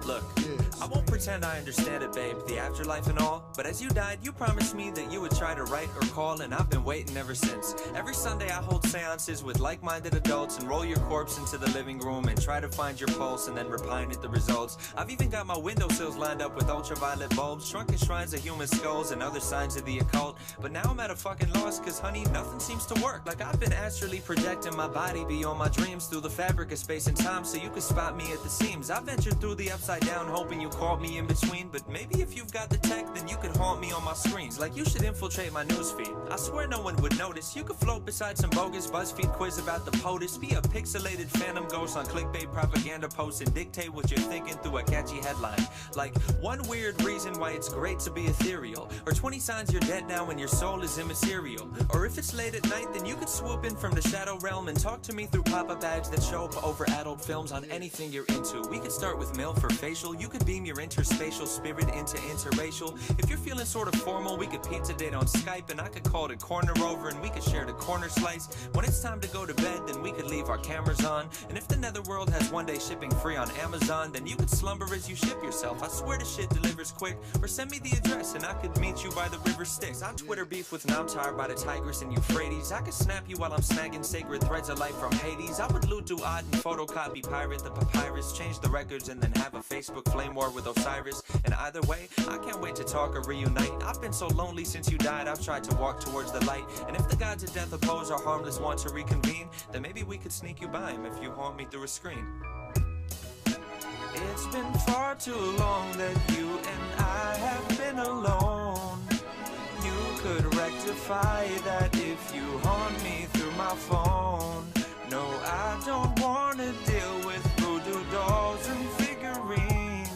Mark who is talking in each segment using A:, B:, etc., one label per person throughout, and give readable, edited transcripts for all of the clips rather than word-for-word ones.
A: Look, I won't pretend I understand it, babe, the afterlife and all, but as you died, you promised me that you would try to write or call, and I've been waiting ever since. Every Sunday I hold seances with like-minded adults and roll your corpse into the living room and try to find your pulse and then repine at the results. I've even got my windowsills lined up with ultraviolet bulbs, shrunken shrines of human skulls and other signs of the occult, but now I'm at a fucking loss, cause honey, nothing seems to work. Like I've been astrally projecting my body beyond my dreams through the fabric of space and time so you can spot me at the seams. I ventured through the upside down hoping you caught me in between, but maybe if you've got the tech then you could haunt me on my screens. Like you should infiltrate my newsfeed. I swear no one would notice. You could float beside some bogus BuzzFeed quiz about the POTUS, be a pixelated phantom ghost on clickbait propaganda posts and dictate what you're thinking through a catchy headline. Like one weird reason why it's great to be ethereal, or 20 signs you're dead now and your soul is immaterial. Or if it's late at night then you could swoop in from the shadow realm and talk to me through pop-up ads that show up over adult films on anything you're into. We could start with mail for facial. You could beam your interspatial spirit into interracial. If you're feeling sort of formal, we could pizza date on Skype and I could call it corner over and we could share the corner slice. When it's time to go to bed then we could leave our cameras on, and if the netherworld has one day shipping free on Amazon then you could slumber as you ship yourself. I swear the shit delivers quick, or send me the address and I could meet you by the river Styx. I Twitter beef with Namtar by the Tigris and Euphrates. I could snap you while I'm snagging sacred threads of life from Hades. I would loot, do odd and photocopy pirate the papyrus, change the records and then have a Facebook flame war with Osiris. And either way, I can't wait to talk or reunite. I've been so lonely since you died, I've tried to walk towards the light. And if the gods of death oppose our harmless want to reconvene, then maybe we could sneak you by him if you haunt me through a screen. It's been far too long that you and I have been alone. You could rectify that if you haunt me through my phone. No, I don't wanna deal with voodoo dolls and figurines.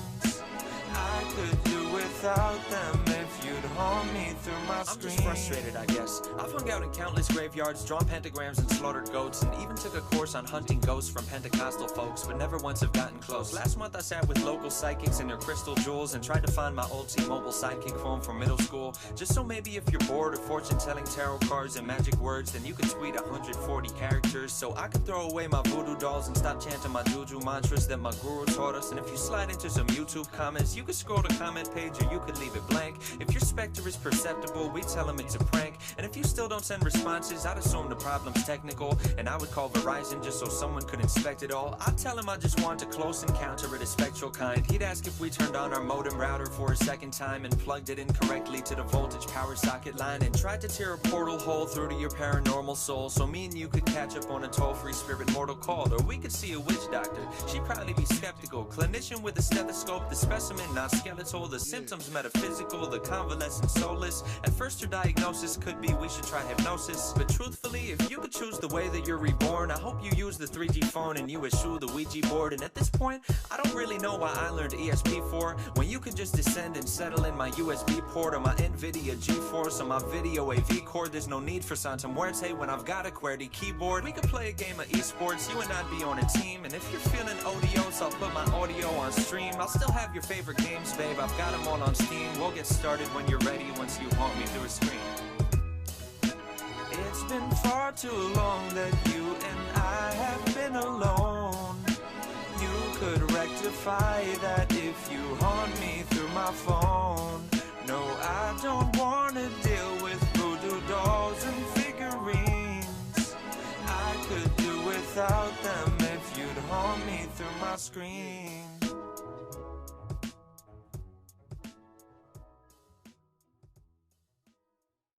A: I could do without them if you'd haunt me through my screen. I'm just frustrated, I guess. I've hung out in countless graveyards, drawn pentagrams and slaughtered goats, and even took a course on hunting ghosts from Pentecostal folks, but never once have gotten close. Last month I sat with local psychics and their crystal jewels and tried to find my old T-Mobile sidekick phone from middle school, just so maybe if you're bored of fortune-telling tarot cards and magic words, then you could tweet 140 characters so I could throw away my voodoo dolls and stop chanting my juju mantras that my guru taught us. And if you slide into some YouTube comments, you could scroll the comment page or you could leave it blank. If your specter is perceptible, we tell them it's a prank. And if you still don't send responses, I'd assume the problem's technical, and I would call Verizon just so someone could inspect it all. I'd tell him I just want a close encounter of the spectral kind. He'd ask if we turned on our modem router for a second time and plugged it incorrectly to the voltage power socket line and tried to tear a portal hole through to your paranormal soul so me and you could catch up on a toll-free spirit mortal call. Or we could see a witch doctor, she'd probably be skeptical. Clinician with a stethoscope, the specimen not skeletal, the symptoms metaphysical, the convalescent soulless. At first your diagnosis could be we should try hypnosis, but truthfully if you could choose the way that you're reborn, I hope you use the 3G phone and you eschew the Ouija board. And at this point I don't really know why I learned ESP4 when you could just descend and settle in my USB port or my NVIDIA GeForce or my video AV cord. There's no need for Santa Muerte when I've got a QWERTY keyboard. We could play a game of esports, you and I'd be on a team, and if you're feeling odious I'll put my audio on stream. I'll still have your favorite games, babe, I've got them all on Steam. We'll get started when you're ready once you haunt me through a screen. It's been far too long that you and I have been alone. You could rectify that if you haunt me through my phone. No, I don't wanna deal with voodoo dolls and figurines. I could do without them if you'd haunt me through my screen.